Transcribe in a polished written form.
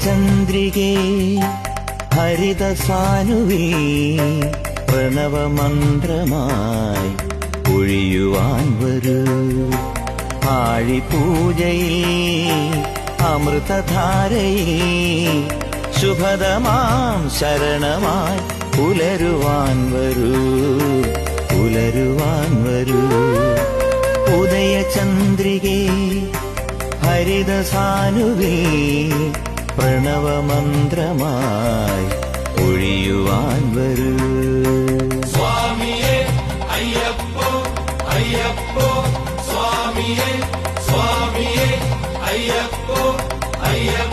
ഉദയചന്ദ്രികേ ഹരിതസാനുവിൽ പ്രണവമന്ത്രമായി ഒഴിയുവാൻ വരൂ. ആഴിപൂജയിൽ അമൃതധാരയിൽ ശുഭദമാം ശരണമായി പുലരുവാൻ വരൂ, പുലരുവാൻ വരൂ. ഉദയചന്ദ്രികേ ഹരിതസാനുവിൽ പ്രണവമന്ത്രമായി ഒഴിയുവാൻ വരൂ. സ്വാമിയേ അയ്യപ്പോ അയ്യപ്പോ സ്വാമിയേ സ്വാമിയേ അയ്യപ്പോ അയ്യപ്പോ